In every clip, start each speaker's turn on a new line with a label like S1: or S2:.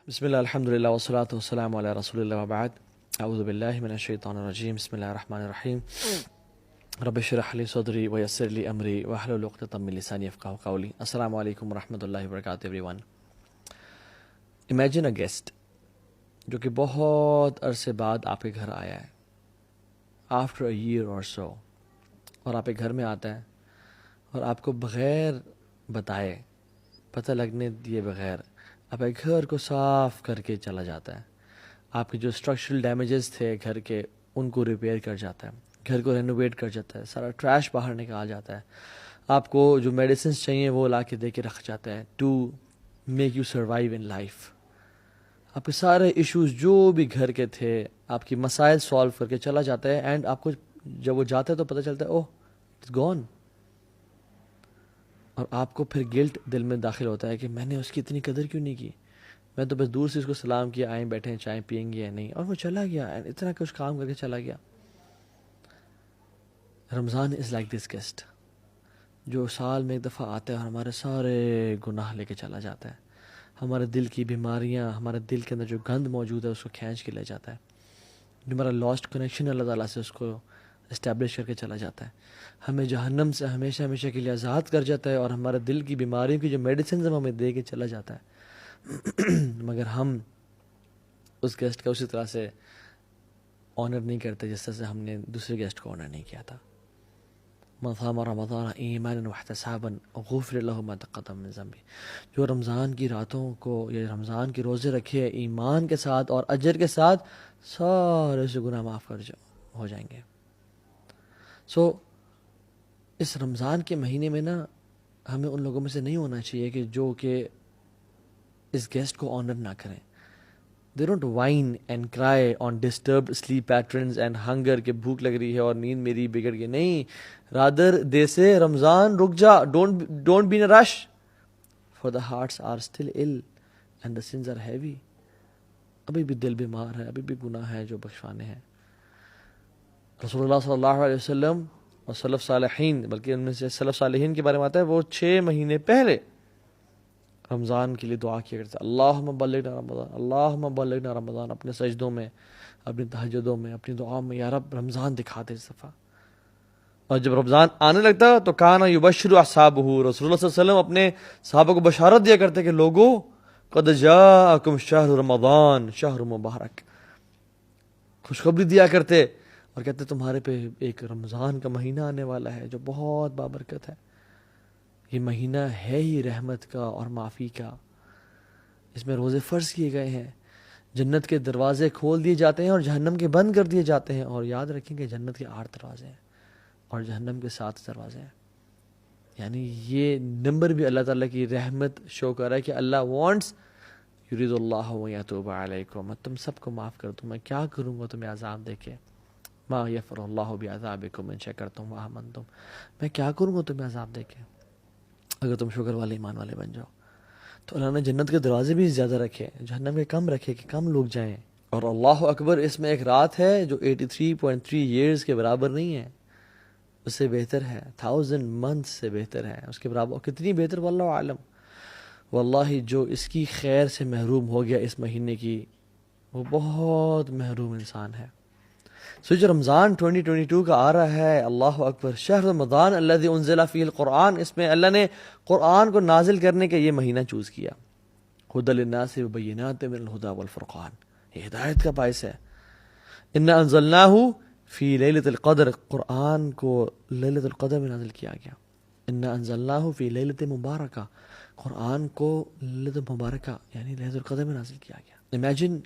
S1: بسم اللہ الحمد للہ والصلاۃ والسلام علی رسول اللہ وبعد اعوذ باللہ من الشیطان الرجیم بسم اللہ الرحمن الرحیم رب اشرح لی صدری ویسر لی امری واحلل عقدۃ من لسانی یفقہوا قولی. السلام علیکم ورحمۃ اللہ وبرکاتہ every one. Imagine a guest جو کہ بہت عرصے بعد آپ کے گھر آیا ہے آفٹر اے ایئر اور سو، اور آپ کے گھر میں آتا ہے اور آپ کو بغیر بتائے، پتہ لگنے دیے بغیر آپ کے گھر کو صاف کر کے چلا جاتا ہے. آپ کے جو اسٹرکچرل ڈیمیجز تھے گھر کے ان کو ریپیئر کر جاتا ہے، گھر کو رینوویٹ کر جاتا ہے، سارا ٹریش باہر نکال جاتا ہے، آپ کو جو میڈیسنس چاہیے وہ لا کے دے کے رکھ جاتا ہے to make you survive in life. آپ کے سارے ایشوز جو بھی گھر کے تھے آپ کی مسائل سالو کر کے چلا جاتا ہے، اینڈ آپ کو جب وہ جاتا ہے تو پتہ چلتا ہے اوہ اٹس گون. اور آپ کو پھر گلٹ دل میں داخل ہوتا ہے کہ میں نے اس کی اتنی قدر کیوں نہیں کی، میں تو بس دور سے اس کو سلام کیا، آئیں بیٹھے ہیں چائے پئیں گے یا نہیں، اور وہ چلا گیا، اتنا کچھ کام کر کے چلا گیا. رمضان از لائک دس گیسٹ جو سال میں ایک دفعہ آتا ہے اور ہمارے سارے گناہ لے کے چلا جاتا ہے، ہمارے دل کی بیماریاں، ہمارے دل کے اندر جو گند موجود ہے اس کو کھینچ کے لے جاتا ہے، جو ہمارا لاسٹ کنیکشن اللہ تعالیٰ سے اس کو اسٹیبلش کر کے چلا جاتا ہے، ہمیں جہنم سے ہمیشہ ہمیشہ کے لیے آزاد کر جاتا ہے، اور ہمارے دل کی بیماریوں کی جو میڈیسنز ہمیں دے کے چلا جاتا ہے. مگر ہم اس گیسٹ کا اسی طرح سے آنر نہیں کرتے جس طرح سے ہم نے دوسرے گیسٹ کو آنر نہیں کیا تھا. من صام رمضان ایمانا واحتسابا غفر له ما تقدم من ذنبه. جو رمضان کی راتوں کو یا رمضان کے روزے رکھے ایمان کے ساتھ اور اجر کے ساتھ، سارے سے گناہ معاف ہو جائیں گے. سو اس رمضان کے مہینے میں نا ہمیں ان لوگوں میں سے نہیں ہونا چاہیے کہ جو کہ اس گیسٹ کو آنر نہ کریں. They don't whine and cry on disturbed sleep patterns and hunger کہ بھوک لگ رہی ہے اور نیند میری بگڑ گئی. نہیں، rather they say رمضان رک جا، don't be in a rush for the hearts are still ill and the sins are heavy. ابھی بھی دل بیمار ہے، ابھی بھی گناہ ہے جو بخشوانے ہیں. رسول اللہ صلی اللہ علیہ وسلم اور سلف صالحین، بلکہ ان میں سے سلف صالحین کے بارے میں آتا ہے وہ 6 مہینے پہلے رمضان کے لیے دعا کیا کرتے ہیں، اللہم بلغنا رمضان، اللہم بلغنا رمضان، اپنے سجدوں میں، اپنی تہجدوں میں، اپنی دعاؤں میں، یا رب رمضان دکھا دے اس دفعہ. اور جب رمضان آنے لگتا تو کانا یبشر اصحابہ، رسول اللہ صلی اللہ علیہ وسلم اپنے صحابہ کو بشارت دیا کرتے کہ لوگو قد جاءکم شہر رمضان شہر مبارک، خوشخبری دیا کرتے اور کہتے تمہارے پہ ایک رمضان کا مہینہ آنے والا ہے جو بہت بابرکت ہے. یہ مہینہ ہے ہی رحمت کا اور معافی کا، اس میں روزے فرض کیے گئے ہیں، جنت کے دروازے کھول دیے جاتے ہیں اور جہنم کے بند کر دیے جاتے ہیں. اور یاد رکھیں کہ جنت کے 8 دروازے ہیں اور جہنم کے 7 دروازے ہیں. یعنی یہ نمبر بھی اللہ تعالیٰ کی رحمت شو کر رہا ہے کہ اللہ وانٹس یرید اللہ یتوب علیکم، میں تم سب کو معاف کر دوں. میں کیا کروں گا تمہیں عذاب دے کے، ما یفر اللہ بعذابکم ان شکرتم وآمنتم، میں کیا کروں گا تمہیں عذاب دے کے اگر تم شکر والے ایمان والے بن جاؤ. تو اللہ نے جنت کے دروازے بھی زیادہ رکھے، جہنم کے کم رکھے کہ کم لوگ جائیں. اور اللہ اکبر، اس میں ایک رات ہے جو 83.3 ایئرز کے برابر نہیں ہے، اس سے بہتر ہے، 1000 منتھ سے بہتر ہے، اس کے برابر. کتنی بہتر واللہ عالم. واللہ جو اس کی خیر سے محروم ہو گیا اس مہینے کی، وہ بہت محروم انسان ہے. سو جو رمضان 2022 کا آ رہا ہے، اللہ اکبر، شہر رمضان الذی انزل فیہ القرآن، اس میں اللہ نے قرآن کو نازل کرنے کا یہ مہینہ چوز کیا. ھدی للناس وبینات من الھدی والفرقان، یہ ہدایت کا باعث ہے. انا انزلناہ فی لیلۃ القدر، قرآن کو لیلۃ القدر میں نازل کیا گیا. انا انزلناہ فی لیلۃ مبارکہ، قرآن کو لیلۃ مبارکہ یعنی لیلۃ القدر میں نازل کیا گیا. امیجن،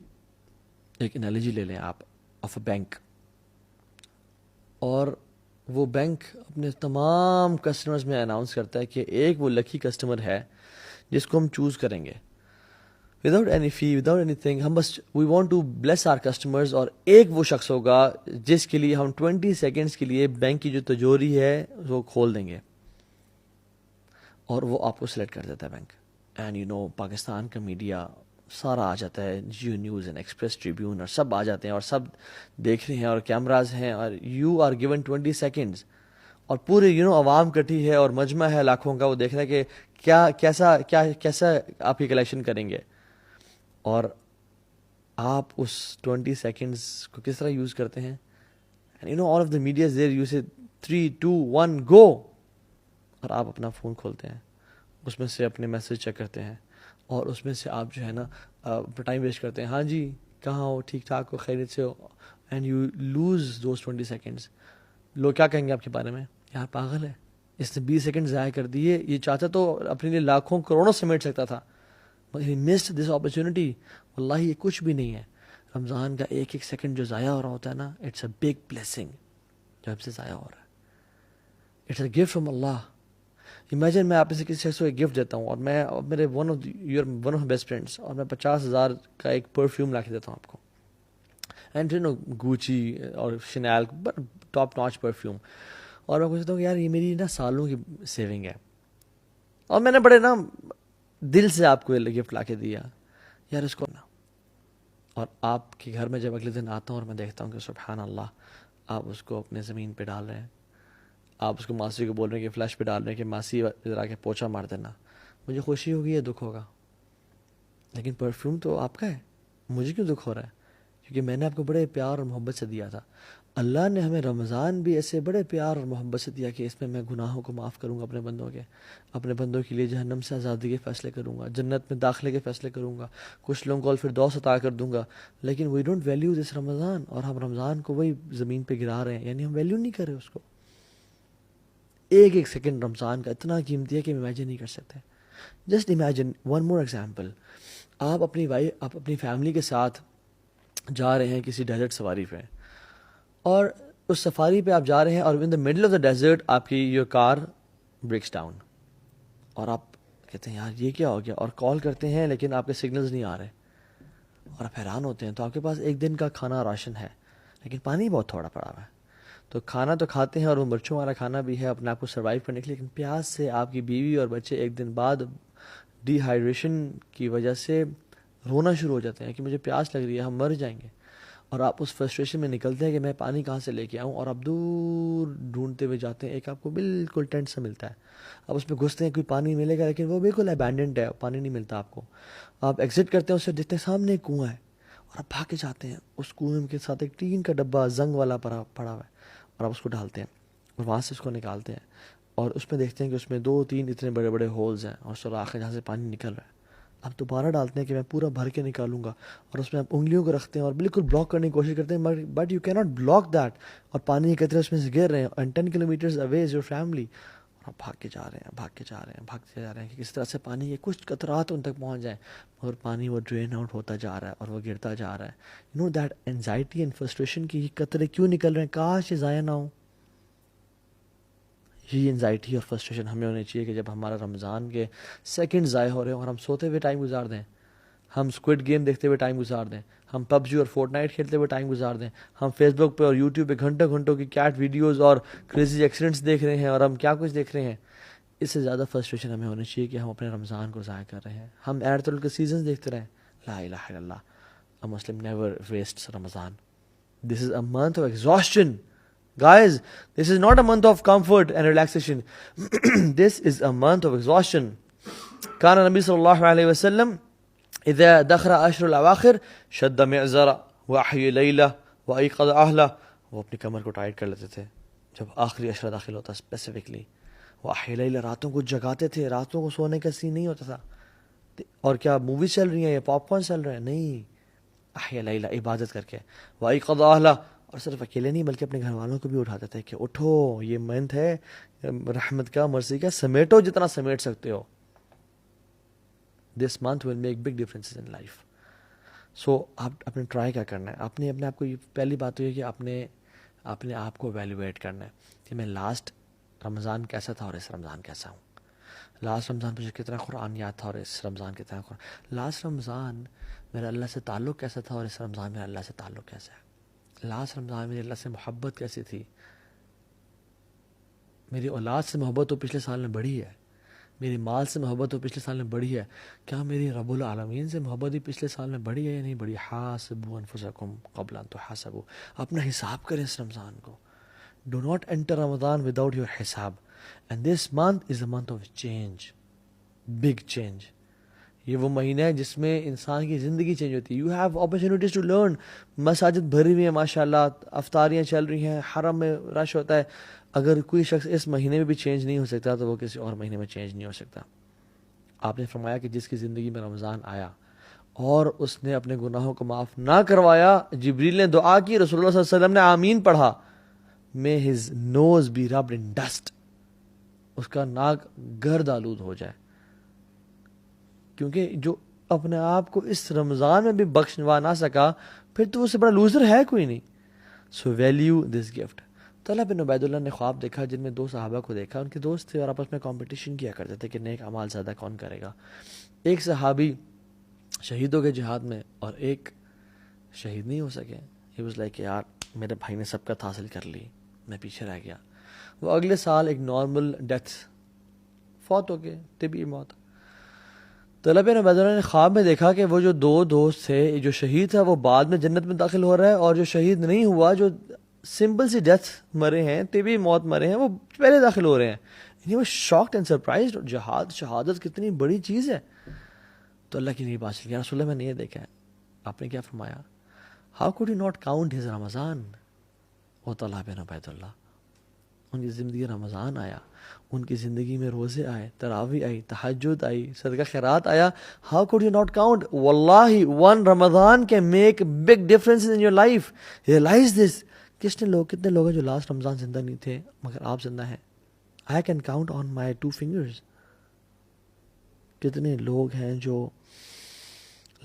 S1: ایک انالوجی لے لیں آپ آف اے بینک، اور وہ بینک اپنے تمام کسٹمرز میں اناؤنس کرتا ہے کہ ایک وہ لکی کسٹمر ہے جس کو ہم چوز کریں گے without any fee, without anything. ہم بس we want to bless our customers, اور ایک وہ شخص ہوگا جس کے لیے ہم 20 سیکنڈز کے لیے بینک کی جو تجوری ہے وہ کھول دیں گے، اور وہ آپ کو سلیکٹ کر دیتا ہے bank. And you know Pakistan کا میڈیا سارا آ جاتا ہے، جیو نیوز اینڈ ایکسپریس ٹریبیون، اور سب آ جاتے ہیں اور سب دیکھ رہے ہیں اور کیمراز ہیں، اور یو آر گیون 20 سیکنڈز، اور پورے عوام کٹھی ہے اور مجمع ہے لاکھوں کا، وہ دیکھ رہا ہے کہ کیسا آپ کی کلیکشن کریں گے. اور آپ اس 20 سیکنڈز کو کس طرح یوز کرتے ہیں. And you know all of the media there you سے 3 2 1 گو, اور آپ اپنا فون کھولتے ہیں, اس میں سے اپنے میسج چیک کرتے ہیں, اور اس میں سے آپ جو ہے نا ٹائم ویسٹ کرتے ہیں. ہاں جی کہاں ہو, ٹھیک ٹھاک ہو, خیریت سے ہو, and you lose those 20 seconds. لوگ کیا کہیں گے آپ کے بارے میں, یار پاگل ہے, اس نے 20 سیکنڈ ضائع کر دیے, یہ چاہتا تو اپنے لیے لاکھوں کروڑوں سمیٹ سکتا تھا, ہی مسڈ دس اپرچونٹی. واللہ یہ کچھ بھی نہیں ہے. رمضان کا ایک ایک سیکنڈ جو ضائع ہو رہا ہوتا ہے نا, اٹس اے بگ بلیسنگ جو ہم سے ضائع ہو رہا ہے. It's a gift from Allah. Imagine میں آپ سے کسی شخص کو ایک گفٹ دیتا ہوں, اور میں میرے ون آف بیسٹ فرینڈس, اور میں 50,000 کا ایک پرفیوم لا کے دیتا ہوں آپ کو, اینڈ یو نو گوچی اور شنیل ٹاپ ناچ پرفیوم, اور میں پوچھتا ہوں کہ یار یہ میری نا سالوں کی سیونگ ہے, اور میں نے بڑے نا دل سے آپ کو یہ گفٹ لا کے دیا, یار اس کو نا. اور آپ کے گھر میں جب اگلے دن آتا ہوں اور میں دیکھتا ہوں کہ سبحان اللہ آپ اس کو اپنے زمین پہ ڈال رہے ہیں, آپ اس کو ماسی کو بول رہے ہیں کہ فلیش پہ ڈال رہے ہیں کہ ماسی ادھر آ کے پوچھا مار دینا, مجھے خوشی ہوگی یا دکھ ہوگا؟ لیکن پرفیوم تو آپ کا ہے, مجھے کیوں دکھ ہو رہا ہے؟ کیونکہ میں نے آپ کو بڑے پیار اور محبت سے دیا تھا. اللہ نے ہمیں رمضان بھی ایسے بڑے پیار اور محبت سے دیا کہ اس میں گناہوں کو معاف کروں گا اپنے بندوں کے, اپنے بندوں کے لیے جہنم سے آزادی کے فیصلے کروں گا, جنت میں داخلے کے فیصلے کروں گا, کچھ لوگوں کو الفردوس عطا کر دوں گا. لیکن وی ڈونٹ ویلیو دس رمضان, اور ہم رمضان کو وہی زمین پہ گرا رہے ہیں, یعنی ہم ویلیو نہیں کر رہے اس کو. ایک ایک سیکنڈ رمضان کا اتنا قیمتی ہے کہ ہم امیجن نہیں کر سکتے. Just imagine one more example, آپ اپنی فیملی کے ساتھ جا رہے ہیں کسی ڈیزرٹ سفاری پہ, اور اس سفاری پہ آپ جا رہے ہیں, اور in the middle of the desert آپ کی یور کار بریکس ڈاؤن, اور آپ کہتے ہیں یار یہ کیا ہو گیا, اور کال کرتے ہیں لیکن آپ کے سگنلز نہیں آ رہے, اور آپ حیران ہوتے ہیں. تو آپ کے پاس ایک دن کا کھانا راشن ہے, لیکن پانی بہت تھوڑا پڑا ہوا ہے. تو کھانا تو کھاتے ہیں, اور وہ مرچوں والا کھانا بھی ہے اپنے آپ کو سروائیو کرنے کے لیے, لیکن پیاس سے آپ کی بیوی اور بچے ایک دن بعد ڈی ہائیڈریشن کی وجہ سے رونا شروع ہو جاتے ہیں کہ مجھے پیاس لگ رہی ہے, ہم مر جائیں گے. اور آپ اس فرسٹریشن میں نکلتے ہیں کہ میں پانی کہاں سے لے کے آؤں, اور آپ دور ڈھونڈتے ہوئے جاتے ہیں, ایک آپ کو بالکل ٹینٹ سے ملتا ہے, آپ اس میں گھستے ہیں کوئی پانی ملے گا, لیکن وہ بالکل ابینڈنڈ ہے, پانی نہیں ملتا آپ کو. آپ ایگزٹ کرتے ہیں, اس سے دیکھتے ہیں سامنے ایک کنواں ہے, اور آپ بھاگ کے جاتے ہیں, اس کنویں کے ساتھ ایک ٹین کا ڈبہ زنگ والا پڑا ہوا ہے, اور آپ اس کو ڈالتے ہیں, اور وہاں سے اس کو نکالتے ہیں, اور اس میں دیکھتے ہیں کہ اس میں 2-3 اتنے بڑے بڑے ہولز ہیں, اور سوراخ ہے جہاں سے پانی نکل رہا ہے. آپ دوبارہ ڈالتے ہیں کہ میں پورا بھر کے نکالوں گا, اور اس میں آپ انگلیوں کو رکھتے ہیں اور بالکل بلاک کرنے کی کوشش کرتے ہیں, بٹ یو کی ناٹ بلاک دیٹ, اور پانی کے قطرے اس میں سے گر رہے ہیں, and 10 kilometres away is your family, اور آپ بھاگ کے جا رہے ہیں کہ کس طرح سے پانی کے کچھ قطرات ان تک پہنچ جائیں, اور پانی وہ ڈرین آؤٹ ہوتا جا رہا ہے, اور وہ گرتا جا رہا ہے. You know that anxiety and frustration کی یہ قطرے کیوں نکل رہے ہیں, کاش یہ ضائع نہ ہوں. یہ انزائٹی اور فرسٹریشن ہمیں ہونی چاہیے کہ جب ہمارا رمضان کے سیکنڈ ضائع ہو رہے ہیں, اور ہم سوتے ہوئے ٹائم گزار دیں, ہم اسکوڈ گیم دیکھتے ہوئے ٹائم گزار دیں, ہم PUBG اور فورٹ نائٹ کھیلتے ہوئے ٹائم گزار دیں, ہم فیس بک پہ اور یوٹیوب پہ گھنٹوں کی کیٹ ویڈیوز اور کریزی ایکسیڈنٹس دیکھ رہے ہیں, اور ہم کیا کچھ دیکھ رہے ہیں. اس سے زیادہ فرسٹریشن ہمیں ہونی چاہیے کہ ہم اپنے رمضان کو ضائع کر رہے ہیں, ہم ایرتل کے سیزنز دیکھتے رہیں. لا الہ الا اللہ, a Muslim never wastes Ramadan. This is a month of exhaustion. Guys, this is not a month of comfort and relaxation. This is a month of exhaustion. كان النبي صلى الله عليه وسلم إذا دخل عشر الأواخر شد معزرة وأحيا ليلة وأيقظ أهله. وہ اپنی کمر کو ٹائٹ کر لیتے تھے جب آخری عشرہ داخل ہوتا, اسپیسیفکلی وأحيا ليلة, راتوں کو جگاتے تھے, راتوں کو سونے کا سین نہیں ہوتا تھا. اور کیا موویز چل رہی ہیں یا پاپ کارن چل رہے ہیں, نہیں, أحيا ليلة عبادت کر کے, وأيقظ أهله, اور صرف اکیلے نہیں بلکہ اپنے گھر والوں کو بھی اٹھاتے تھے کہ اٹھو, یہ منتھ ہے رحمت کا, مرضی کا, سمیٹو جتنا سمیٹ سکتے ہو. This month will make big differences in life. So آپ اپنے ٹرائی کیا کرنا ہے, اپنے آپ کو, پہلی بات تو یہ کہ اپنے آپ کو ایویلویٹ کرنا ہے کہ میں لاسٹ رمضان کیسا تھا اور اس رمضان کیسا ہوں. لاسٹ رمضان مجھے کتنا قرآن یاد تھا اور اس رمضان کتنا قرآن. لاسٹ رمضان میرا اللہ سے تعلق کیسا تھا اور اس رمضان میرا اللہ سے تعلق کیسا ہے. لاسٹ رمضان میری اللہ سے محبت کیسی تھی, میری اولاد سے محبت تو پچھلے سال میں بڑھی ہے, میری مال سے محبت تو پچھلے سال میں بڑھی ہے, کیا میری رب العالمین سے محبت بھی پچھلے سال میں بڑھی ہے یا نہیں بڑھی؟ حاسبوا انفسکم قبل ان تحاسبوا. اپنا حساب کریں اس رمضان کو. Do not enter Ramadan without your حساب. And this month is a month of change, big change. یہ وہ مہینہ ہے جس میں انسان کی زندگی چینج ہوتی ہے. You have opportunities to learn. مساجد بھری ہوئی ہیں ماشاء اللہ, افطاریاں چل رہی ہیں, حرم میں رش ہوتا ہے. اگر کوئی شخص اس مہینے میں بھی چینج نہیں ہو سکتا تو وہ کسی اور مہینے میں چینج نہیں ہو سکتا. آپ نے فرمایا کہ جس کی زندگی میں رمضان آیا اور اس نے اپنے گناہوں کو معاف نہ کروایا, جبریل نے دعا کی, رسول اللہ صلی اللہ علیہ وسلم نے آمین پڑھا, may his nose be rubbed in dust, اس کا ناک گرد آلود ہو جائے. کیونکہ جو اپنے آپ کو اس رمضان میں بھی بخشوا نہ سکا, پھر تو اس سے بڑا لوزر ہے کوئی نہیں. سو ویلیو دس گفٹ. طلحہ بن عبید اللہ نے خواب دیکھا جن میں 2 صحابہ کو دیکھا, ان کے دوست تھے اور آپس میں کمپٹیشن کیا کرتے تھے کہ نیک اعمال زیادہ کون کرے گا. ایک صحابی شہید ہو گئے جہاد میں اور ایک شہید نہیں ہو سکے. ہی واز لائک یار میرے بھائی نے سبقت حاصل کر لی, میں پیچھے رہ گیا. وہ اگلے سال ایک نارمل ڈیتھ فوت ہو گئے, طبی موت. طلحہ بن عبید اللہ نے خواب میں دیکھا کہ وہ جو 2 دوست تھے, جو شہید تھا وہ بعد میں جنت میں داخل ہو رہا ہے, اور جو شہید نہیں ہوا, جو سمپل سی ڈیتھ مرے ہیں, طبی موت مرے ہیں, وہ پہلے داخل ہو رہے ہیں. وہ شاکڈ اینڈ سرپرائزڈ. جہاد شہادت کتنی بڑی چیز ہے. تو اللہ کی نہیں بات چل گیا, رسول اللہ میں نے یہ دیکھا ہے. آپ نے کیا فرمایا, how could you not count his Ramadan. وہ طلحہ بن عبید اللہ, ان کی زندگی رمضان آیا, ان کی زندگی میں روزے آئے, تراویح آئی, تہجد آئی, صدقہ خیرات آیا. How could you not count. واللہ one Ramadan can make big difference in your life. Realise this. کتنے لوگ ہیں جو لاسٹ رمضان زندہ نہیں تھے مگر آپ زندہ ہیں. I can count on my 2 fingers. کتنے لوگ ہیں جو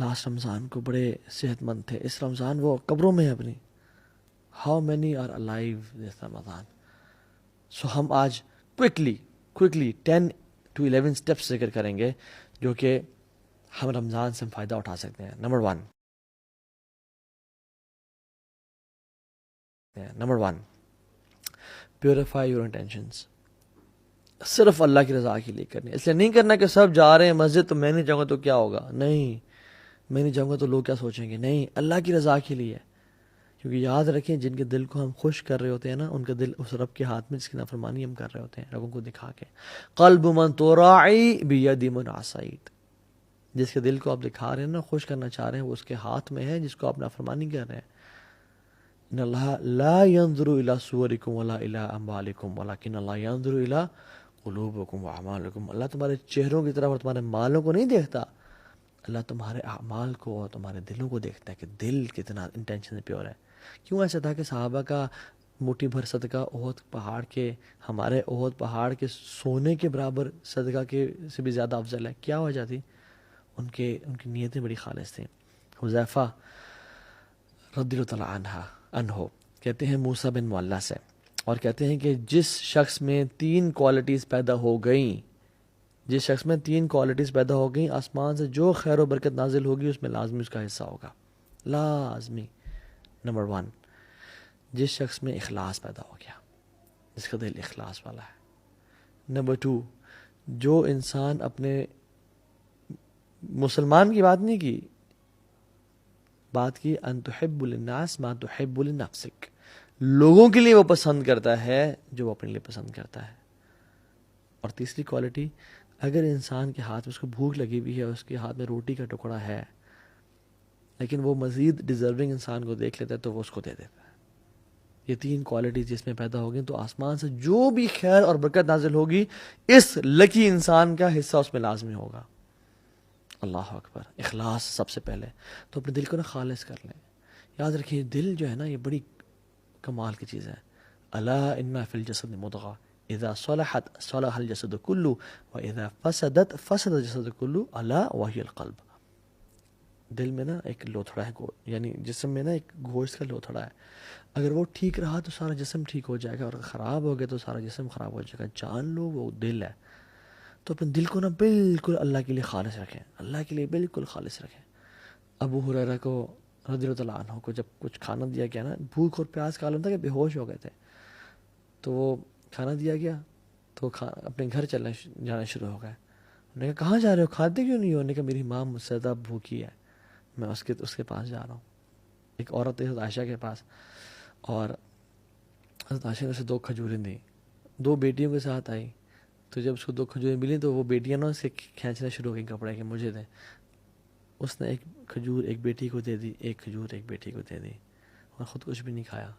S1: لاسٹ رمضان کو بڑے صحت مند تھے, اس رمضان وہ قبروں میں ہیں اپنی. ہاؤ مینی آر الائیو دس رمضان. سو ہم آج کوئکلی 10 to 11 اسٹیپس ذکر کریں گے جو کہ ہم رمضان سے فائدہ اٹھا سکتے ہیں. Number 1, purify your intentions. صرف اللہ کی رضا کے لیے کرنی. اس لیے نہیں کرنا کہ سب جا رہے ہیں مسجد تو میں نہیں جاؤں گا تو کیا ہوگا. نہیں, میں نہیں جاؤں گا تو لوگ کیا سوچیں گے. نہیں, اللہ کی رضا کے لیے. کیونکہ یاد رکھیں جن کے دل کو ہم خوش کر رہے ہوتے ہیں نا, ان کا دل اس رب کے ہاتھ میں جس کی نافرمانی ہم کر رہے ہوتے ہیں لوگوں کو دکھا کے. قلب من تراعی بید من عصیت. جس کے دل کو آپ دکھا رہے ہیں نا, خوش کرنا چاہ رہے ہیں, وہ اس کے ہاتھ میں ہے جس کو آپ نافرمانی کر رہے ہیں. ان اللہ لا ينظر الى صورکم ولا الى اموالکم ولکن اللہ ينظر الى قلوبکم واعمالکم. اللہ تمہارے چہروں کی طرف اور تمہارے مالوں کو نہیں دیکھتا, اللہ تمہارے اعمال کو اور تمہارے دلوں کو دیکھتا ہے کہ دل کتنا انٹینشن پیور ہے. کیوں ایسا تھا کہ صحابہ کا مٹھی بھر صدقہ احد پہاڑ کے, ہمارے احد پہاڑ کے سونے کے برابر صدقہ کے سے بھی زیادہ افضل ہے. کیا وجہ تھی؟ ان کی نیتیں بڑی خالص تھیں. حذیفہ رضی اللہ تعالیٰ عنہ کہتے ہیں موسیٰ بن معلہ سے, اور کہتے ہیں کہ جس شخص میں 3 کوالٹیز پیدا ہو گئیں, آسمان سے جو خیر و برکت نازل ہوگی اس میں لازمی اس کا حصہ ہوگا, لازمی. نمبر 1, جس شخص میں اخلاص پیدا ہو گیا, جس کا دل اخلاص والا ہے. نمبر 2, جو انسان اپنے مسلمان کی بات نہیں کی, بات کی ان تحب للناس ما تحب لنفسک, لوگوں کے لیے وہ پسند کرتا ہے جو وہ اپنے لیے پسند کرتا ہے. اور تیسری کوالٹی, اگر انسان کے ہاتھ میں اس کو بھوک لگی ہوئی ہے, اس کے ہاتھ میں روٹی کا ٹکڑا ہے, لیکن وہ مزید ڈیزرونگ انسان کو دیکھ لیتا ہے تو وہ اس کو دے دیتا ہے. یہ 3 کوالٹیز جس میں پیدا ہوگی تو آسمان سے جو بھی خیر اور برکت نازل ہوگی اس لکی انسان کا حصہ اس میں لازمی ہوگا. اللہ اکبر. اخلاص سب سے پہلے. تو اپنے دل کو نا خالص کر لیں. یاد رکھیے دل جو ہے نا یہ بڑی کمال کی چیز ہے. الا ان فی الجسد مضغہ اذا صلحت صلح الجسد كله واذا فسدت فسد الجسد كله الا وهي القلب. دل میں نا ایک لوتھڑا ہے, یعنی جسم میں نا ایک گوشت کا لوتھڑا ہے. اگر وہ ٹھیک رہا تو سارا جسم ٹھیک ہو جائے گا, اور خراب ہو گیا تو سارا جسم خراب ہو جائے گا. جان لو وہ دل ہے. تو اپنے دل کو نا بالکل اللہ کے لیے خالص رکھیں, اللہ کے لیے بالکل خالص رکھیں. ابو ہریرہ کو رضی اللہ عنہ کو جب کچھ کھانا دیا گیا نا, بھوک اور پیاس کا عالم تھا کہ بے ہوش ہو گئے تھے, تو وہ کھانا دیا گیا تو اپنے گھر جانا شروع ہو گئے. انہوں نے کہا کہاں جا رہے ہو, کھاتے کیوں نہیں ہو؟ انہوں نے کہا میری ماں مجھ سے زیادہ بھوکی ہے, میں اس کے پاس جا رہا ہوں. ایک عورت تھی حضرت عائشہ کے پاس, اور حضرت عائشہ نے اسے 2 کھجوریں دیں. 2 بیٹیوں کے ساتھ آئی تو جب اس کو 2 کھجوریں ملی تو وہ بیٹیاں نا اس کے کھینچنا شروع ہو گئی کپڑے کے مجھے دیں. اس نے 1 کھجور ایک بیٹی کو دے دی, 1 کھجور ایک بیٹی کو دے دی, اور خود کچھ بھی نہیں کھایا.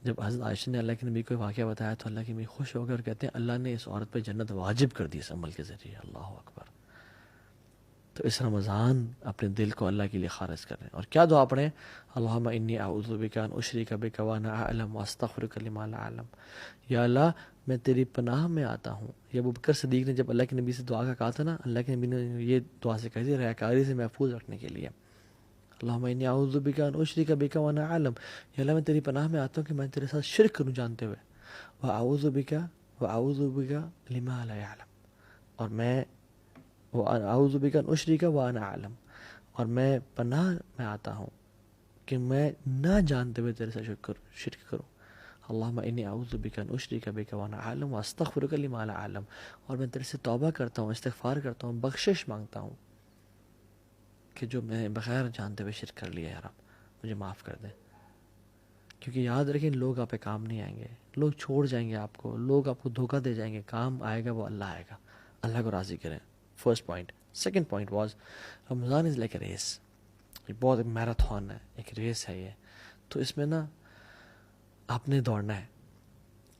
S1: جب حضرت عائشہ نے اللہ کے نبی کو واقعہ بتایا تو اللہ کے نبی خوش ہو گئے اور کہتے ہیں اللہ نے اس عورت پہ جنت واجب کر دی اس عمل کے ذریعے. اللہ اکبر. تو اس رمضان اپنے دل کو اللہ کے لیے خالص کریں. اور کیا دعا پڑھیں؟ اللہم انی اعوذ بک ان اشرک بک وانا اعلم واستغفرک لما لا اعلم. یا اللہ میں تیری پناہ میں آتا ہوں. یہ ابو بکر صدیق نے جب اللہ کے نبی سے دعا کا کہا تھا نا, اللہ کے نبی نے یہ دعا سے کہی تھی ریاکاری سے محفوظ رکھنے کے لیے. اللہم انی اعوذ بک ان اشرک بک وانا اعلم. یا اللہ میں تیری پناہ میں آتا ہوں کہ میں تیرے ساتھ شرک کروں جانتے ہوئے. واعوذ بک لما لا اعلم. اور میں اعوذ بک ان اشرک وانا اعلم, اور میں پناہ میں آتا ہوں کہ میں نہ جانتے ہوئے تیرے ساتھ شرک کروں. اللہم انی اعوذ بک ان اشرک بک وانا اعلم واستغفرک لما لا اعلم. اور میں تیرے سے توبہ کرتا ہوں, استغفار کرتا ہوں, بخشش مانگتا ہوں کہ جو میں بغیر جانتے ہوئے شرک کر لیا, یا رب مجھے معاف کر دے. کیونکہ یاد رکھیں لوگ آپ پہ کام نہیں آئیں گے, لوگ چھوڑ جائیں گے آپ کو, لوگ آپ کو دھوکہ دے جائیں گے. کام آئے گا وہ اللہ آئے گا. اللہ کو راضی کریں. First point. Second point was Ramadan is like a race. یہ بہت ایک میراتھن ہے, ایک ریس ہے یہ. تو اس میں نا آپ نے دوڑنا ہے,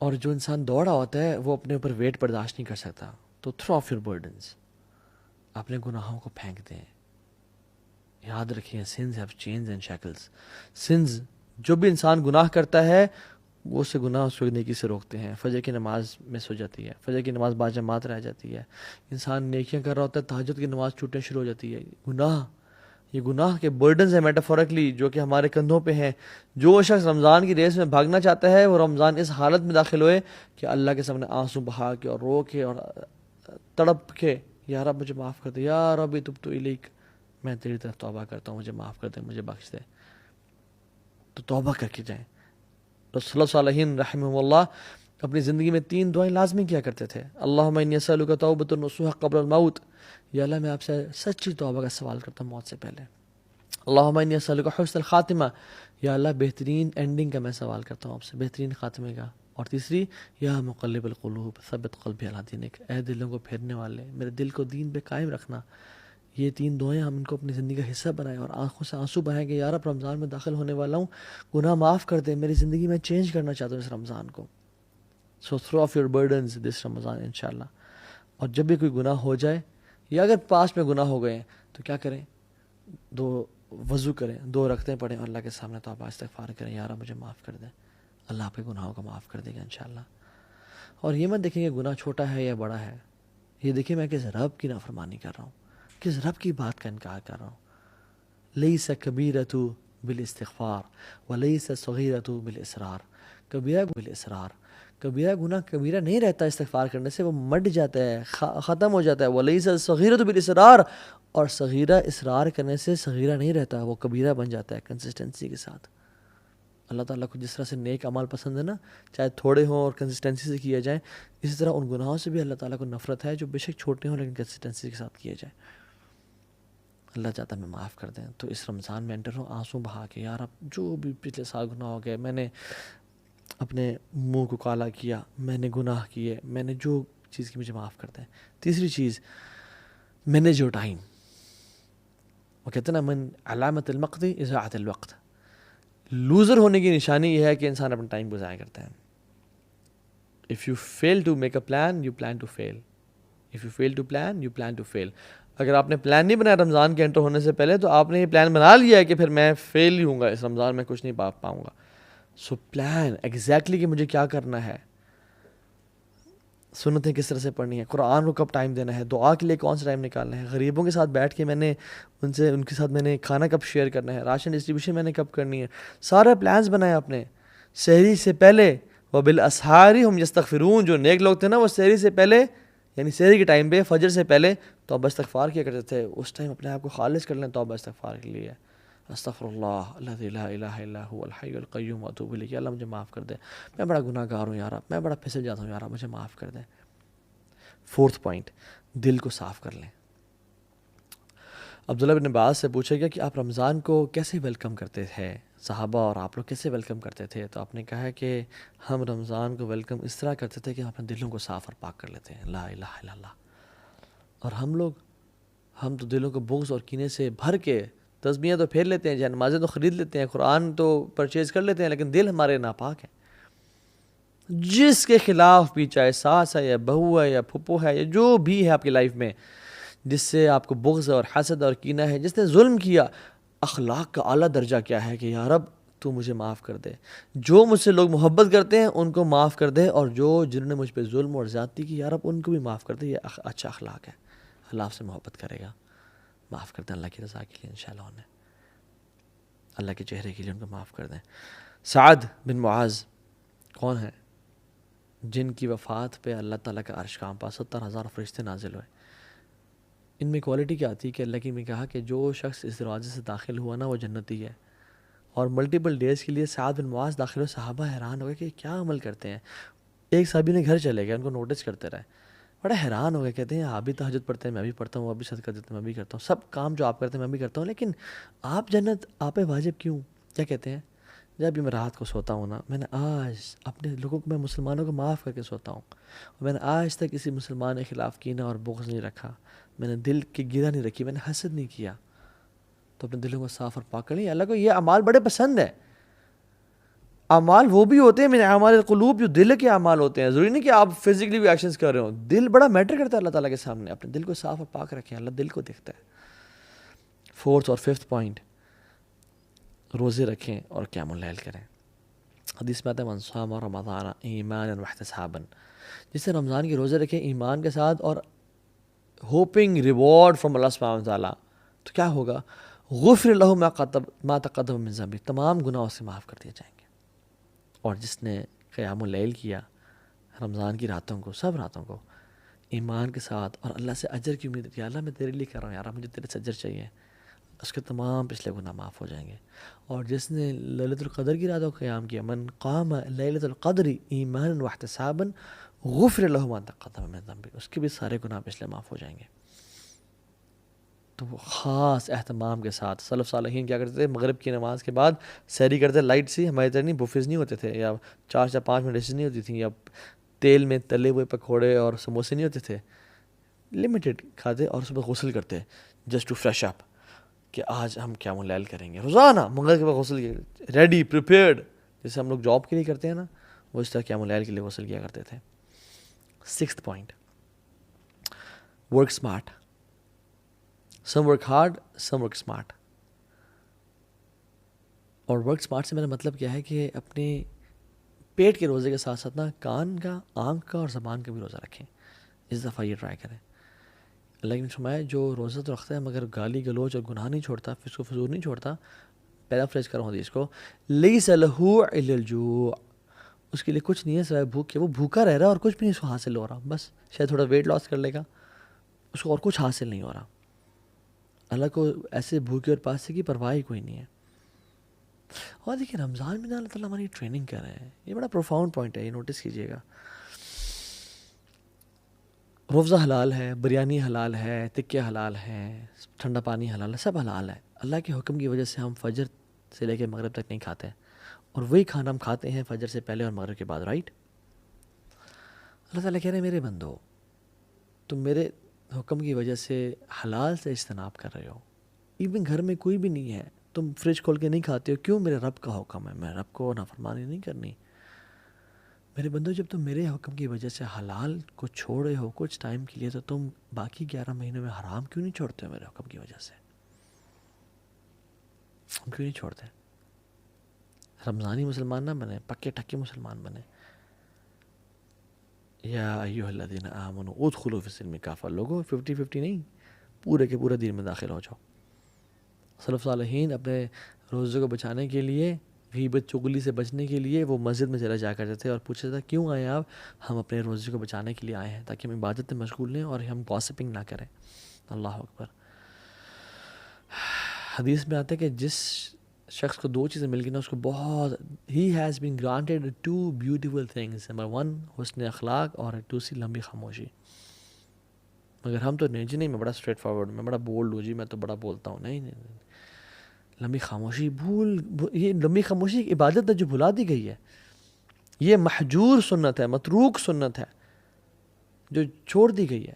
S1: اور جو انسان دوڑا ہوتا ہے وہ اپنے اوپر ویٹ برداشت نہیں کر سکتا. تو تھرو آف یور برڈنس, اپنے گناہوں کو پھینک دیں. یاد رکھیں sins have chains and shackles. Sins, جو بھی انسان گناہ کرتا ہے وہ اسے گناہ اس کو نیکی سے روکتے ہیں. فجر کی نماز مس ہو جاتی ہے, فجر کی نماز باجماعت رہ جاتی ہے. انسان نیکیاں کر رہا ہوتا ہے, تہجد کی نماز چھوٹنے شروع ہو جاتی ہے. گناہ, یہ گناہ کے برڈنز ہیں میٹافورکلی, جو کہ ہمارے کندھوں پہ ہیں. جو شخص رمضان کی ریس میں بھاگنا چاہتا ہے وہ رمضان اس حالت میں داخل ہوئے کہ اللہ کے سامنے آنسو بہا کے اور رو کے اور تڑپ کے, یا رب مجھے معاف کر دے, یا رب تبت الیک, میں تیری طرف توبہ کرتا ہوں, مجھے معاف کر دے, مجھے بخش دے. تو توبہ کر کے جائیں. رسول اللہ صالحین رحمہ اللہ اپنی زندگی میں 3 دعائیں لازمی کیا کرتے تھے. اللہم انی اسألک توبۃ نصوح قبل الموت. یا اللہ میں آپ سے سچی توبہ کا سوال کرتا ہوں موت سے پہلے. اللہم انی اسألک حسن الخاتمہ. یا اللہ بہترین اینڈنگ کا میں سوال کرتا ہوں آپ سے, بہترین خاتمے کا. اور تیسری, یا مقلب القلوب ثبت قلبی علی دینک. اے دلوں کو پھیرنے والے, میرے دل کو دین پہ قائم رکھنا. یہ 3 دعائیں ہم ان کو اپنی زندگی کا حصہ بنائیں, اور آنکھوں سے آنسو بہائیں کہ یا رب رمضان میں داخل ہونے والا ہوں, گناہ معاف کر دے, میری زندگی میں چینج کرنا چاہتا ہوں اس رمضان کو. سو تھرو آف یور برڈنز دس رمضان انشاءاللہ. اور جب بھی کوئی گناہ ہو جائے, یا اگر پاس میں گناہ ہو گئے ہیں تو کیا کریں, 2 وضو کریں, 2 رکعتیں پڑھیں, اللہ کے سامنے توبہ استغفار کریں, یا رب مجھے معاف کر دے. اللہ آپ کے گناہوں کو معاف کر دے گا انشاءاللہ. اور یہ مت دیکھیں کہ گناہ چھوٹا ہے یا بڑا ہے, یہ دیکھیں میں کس رب کی نافرمانی کر رہا ہوں, کس رب کی بات کا انکار کر رہا ہوں. لیس کبیرۃ بالاستغفار ولیس صغیرۃ بالاصرار. کبیرہ بالاصرار, کبیرہ گناہ کبیرہ نہیں رہتا استغفار کرنے سے, وہ مٹ جاتا ہے, ختم ہو جاتا ہے. ولیس صغیرۃ بالاصرار, اور صغیرہ اصرار کرنے سے صغیرہ نہیں رہتا, وہ کبیرہ بن جاتا ہے کنسسٹنسی کے ساتھ. اللہ تعالیٰ کو جس طرح سے نیک اعمال پسند ہے نا, چاہے تھوڑے ہوں اور کنسسٹنسی سے کیے جائیں, اسی طرح ان گناہوں سے بھی اللہ تعالیٰ کو نفرت ہے جو بے شک چھوٹے ہوں لیکن کنسسٹنسی کے ساتھ کیے جائیں. اللہ چاہتا ہے میں معاف کر دیں. تو اس رمضان میں انٹر ہوں آنسو بہا کے, یار اب جو بھی پچھلے سال گناہ ہو گئے, میں نے اپنے منہ کو کالا کیا, میں نے گناہ کیے, میں نے جو چیز کی, مجھے معاف کر دیں. تیسری چیز, مینیج یور ٹائم. وہ کہتے ہیں نا من علامت المقت اضاعت الوقت. لوزر ہونے کی نشانی یہ ہے کہ انسان اپنا ٹائم کو ضائع کرتا ہے. If you fail to make a plan, you plan to fail. If you fail to plan, you plan to fail. اگر آپ نے پلان نہیں بنایا رمضان کے انٹر ہونے سے پہلے, تو آپ نے یہ پلان بنا لیا ہے کہ پھر میں فیل ہی ہوں گا اس رمضان میں, کچھ نہیں پاؤں گا. سو پلان ایگزیکٹلی کہ مجھے کیا کرنا ہے, سنتیں کس طرح سے پڑھنی ہے, قرآن کو کب ٹائم دینا ہے, دعا کے لیے کون سا ٹائم نکالنا ہے, غریبوں کے ساتھ بیٹھ کے میں نے ان کے ساتھ میں نے کھانا کب شیئر کرنا ہے, راشن ڈسٹریبیوشن میں نے کب کرنی ہے, سارے پلانز بنائے آپ نے. سحری سے پہلے وبالاسحار هم یستغفرون, جو نیک لوگ تھے نا وہ سحری سے پہلے, یعنی سحری کے ٹائم پہ فجر سے پہلے توبہ استغفار کیا کرتے تھے. اس ٹائم اپنے آپ کو خالص کر لیں توبہ استغفار کے لیے. استغفر اللہ الذی لا الہ الا هو الحی القیوم واتوب الیہ. اللہ مجھے معاف کر دے, میں بڑا گناہ گار ہوں یار, میں بڑا پھسل جاتا ہوں یار, مجھے معاف کر دے. فورتھ پوائنٹ, دل کو صاف کر لیں. عبداللہ بن عباس سے پوچھا گیا کہ آپ رمضان کو کیسے ویلکم کرتے ہیں, صحابہ اور آپ لوگ کیسے ویلکم کرتے تھے؟ تو آپ نے کہا ہے کہ ہم رمضان کو ویلکم اس طرح کرتے تھے کہ ہم اپنے دلوں کو صاف اور پاک کر لیتے ہیں، لا الہ الا اللہ. اور ہم تو دلوں کو بغض اور کینے سے بھر کے تسبیحیں تو پھیر لیتے ہیں، جان نمازیں تو خرید لیتے ہیں، قرآن تو پرچیز کر لیتے ہیں، لیکن دل ہمارے ناپاک ہیں. جس کے خلاف بھی، چاہے ساس ہے یا بہو ہے یا پھپھو ہے یا جو بھی ہے آپ کی لائف میں، جس سے آپ کو بغض اور حسد اور کینہ ہے، جس نے ظلم کیا، اخلاق کا اعلیٰ درجہ کیا ہے کہ یا رب تو مجھے معاف کر دے. جو مجھ سے لوگ محبت کرتے ہیں ان کو معاف کر دے، اور جنہوں نے مجھ پہ ظلم اور زیادتی کی، یا رب ان کو بھی معاف کر دے. یہ اچھا اخلاق ہے. اللہ آپ سے محبت کرے گا، معاف کر دیں اللہ کی رضا کے لیے انشاءاللہ. انہیں اللہ کے چہرے کے لیے ان کو معاف کر دیں. سعد بن معاذ کون ہے؟ جن کی وفات پہ اللہ تعالیٰ کا عرش کانپا، 70,000 فرشتے نازل ہوئے. ان میں کوالٹی کیا آتی ہے کہ اللہ کی میں کہا کہ جو شخص اس دروازے سے داخل ہوا نا وہ جنتی ہے. اور ملٹیپل ڈیز کے لیے سعد بن معاذ داخل ہوئے. صحابہ حیران ہو گئے کہ کیا عمل کرتے ہیں. ایک صحابی نے گھر چلے گئے، ان کو نوٹس کرتے رہے، بڑا حیران ہو گئے. کہتے ہیں آپ بھی تہجد پڑھتے ہیں، میں بھی پڑھتا ہوں، وہ بھی صدقہ دیتے ہیں، میں بھی کرتا ہوں، سب کام جو آپ کرتے ہیں میں بھی کرتا ہوں، لیکن آپ جنت آپ پہ واجب کیوں؟ کیا کہتے ہیں؟ جب بھی میں رات کو سوتا ہوں نا، میں نے آج اپنے لوگوں کو، میں مسلمانوں کو معاف کر کے سوتا ہوں، اور میں نے آج تک کسی مسلمان کے خلاف کینہ اور بغض نہیں رکھا، میں نے دل کی گرہ نہیں رکھی، میں نے حسد نہیں کیا. تو اپنے دلوں کو صاف اور پاک کر لیں. اللہ کو یہ اعمال بڑے پسند ہیں. اعمال وہ بھی ہوتے ہیں من اعمال القلوب، جو دل کے اعمال ہوتے ہیں. ضروری نہیں کہ آپ فزیکلی بھی ایکشنز کر رہے ہوں، دل بڑا میٹر کرتا ہے اللہ تعالیٰ کے سامنے. اپنے دل کو صاف اور پاک رکھیں، اللہ دل کو دیکھتا ہے. 4th اور 5th پوائنٹ، روزے رکھیں اور قیام اللیل کریں. حدیث میں آتا ہے من صام رمضان ایمانا واحتسابا، جس سے رمضان کے روزے رکھیں ایمان کے ساتھ اور ہوپنگ ریوارڈ فرام اللہ سبحانہ وتعالیٰ، تو کیا ہوگا؟ غفر لہ ما تقدم من ذنبہ، تمام گناہوں سے معاف کر دیے جائیں گے. اور جس نے قیام اللیل کیا رمضان کی راتوں کو، سب راتوں کو ایمان کے ساتھ اور اللہ سے اجر کی امید کی، اللہ میں تیرے لیے کر رہا ہوں یار، مجھے تیرے سے اجر چاہیے، اس کے تمام پچھلے گناہ معاف ہو جائیں گے. اور جس نے لیلۃ القدر کی راتوں کو قیام کیا، من قام لیلۃ القدر ایمانا واحتسابا غفر لہ ما تقدم من ذنبہ، اس کے بھی سارے گناہ پچھلے معاف ہو جائیں گے. تو وہ خاص اہتمام کے ساتھ سلف صالحین کیا کرتے تھے؟ مغرب کی نماز کے بعد سحری کرتے، لائٹ سی، ہمارے طرح نہیں بفیز نہیں ہوتے تھے، یا 4 یا 5 منٹ ڈشز نہیں ہوتی تھیں، یا تیل میں تلے ہوئے پکوڑے اور سموسے نہیں ہوتے تھے. لمیٹڈ کھاتے اور صبح غسل کرتے جسٹ ٹو فریش اپ کہ آج ہم قیام اللیل کریں گے. روزانہ مغرب کے بعد غسل ریڈی پریپیئرڈ، جیسے ہم لوگ جاب کے لیے کرتے ہیں نا، وہ اس طرح قیام اللیل کے لیے غسل کیا کرتے تھے. 6th point, work smart. Some work hard, some work smart. اور ورک اسمارٹ سے میرا مطلب کیا ہے کہ اپنے پیٹ کے روزے کے ساتھ ساتھ نا کان کا، آنکھ کا اور زبان کا بھی روزہ رکھیں. اس دفعہ یہ ٹرائی کریں. اللہ کی فرمایا جو روزہ تو رکھتا ہے مگر گالی گلوچ اور گناہ نہیں چھوڑتا، فسق و فجور نہیں چھوڑتا، پیرافریز کر رہا ہوں حدیث کو، لیس لہ الا الجوع، اس کے لیے کچھ نہیں ہے سوائے بھوک کے. وہ بھوکا رہ رہا ہے اور کچھ بھی نہیں اس کو حاصل ہو رہا، بس شاید تھوڑا ویٹ لاس کر لے گا، اس کو اور کچھ حاصل نہیں ہو رہا. اللہ کو ایسے بھوکے اور پاسے کی پرواہ ہی کوئی نہیں ہے. اور دیکھیں رمضان میں اللہ تعالیٰ ہماری ٹریننگ کر رہے ہیں. یہ بڑا پروفاؤنڈ پوائنٹ ہے، یہ نوٹس کیجیے گا. روزہ حلال ہے، بریانی حلال ہے، تکے حلال ہیں، ٹھنڈا پانی حلال ہے، سب حلال ہے. اللہ کے حکم کی وجہ سے ہم فجر سے لے کے مغرب تک نہیں کھاتے، اور وہی کھانا ہم کھاتے ہیں فجر سے پہلے اور مغرب کے بعد، رائٹ؟ اللہ تعالیٰ کہہ رہے ہیں میرے بندو، تم میرے حکم کی وجہ سے حلال سے اجتناب کر رہے ہو. ایون گھر میں کوئی بھی نہیں ہے، تم فریج کھول کے نہیں کھاتے ہو، کیوں؟ میرے رب کا حکم ہے، میں رب کو نافرمانی نہیں کرنی. میرے بندو جب تم میرے حکم کی وجہ سے حلال کو چھوڑے ہو کچھ ٹائم کے لیے، تو تم باقی 11 مہینوں میں حرام کیوں نہیں چھوڑتے ہو میرے حکم کی وجہ سے؟ ہم کیوں نہیں چھوڑتے؟ رمضانی مسلمان نہ بنے، پکے ٹکے مسلمان بنے. یا ایھا الذین آمنوا ادخلوا فی السلم کافہ. لوگوں 50-50 نہیں، پورے کے پورے دین میں داخل ہو جاؤ. سلف صالحین اپنے روزے کو بچانے کے لیے، غیبت چغلی سے بچنے کے لیے وہ مسجد میں چلا جا کرتے تھے اور پوچھتے تھے کیوں آئے آپ؟ ہم اپنے روزے کو بچانے کے لیے آئے ہیں تاکہ ہم عبادت میں مشغول لیں اور ہم گاسپنگ نہ کریں. اللہ اکبر. حدیث میں آتا ہے کہ جس شخص کو 2 چیزیں مل گئی نا، اس کو بہت he has been granted 2 beautiful things. Number 1 حسن اخلاق، اور دوسری لمبی خاموشی. مگر ہم تو نہیں جی، نہیں میں بڑا اسٹریٹ فارورڈ، میں بڑا بولڈ ہوں جی، میں تو بڑا بولتا ہوں. نہیں نہیں نہیں، لمبی خاموشی یہ لمبی خاموشی ایک عبادت ہے جو بھلا دی گئی ہے. یہ محجور سنت ہے، متروک سنت ہے جو چھوڑ دی گئی ہے.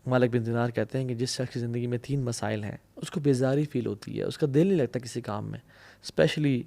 S1: مالک بن دینار کہتے ہیں کہ جس شخص کی زندگی میں 3 مسائل ہیں اس کو بیزاری فیل ہوتی ہے، اس کا دل نہیں لگتا کسی کام میں، اسپیشلی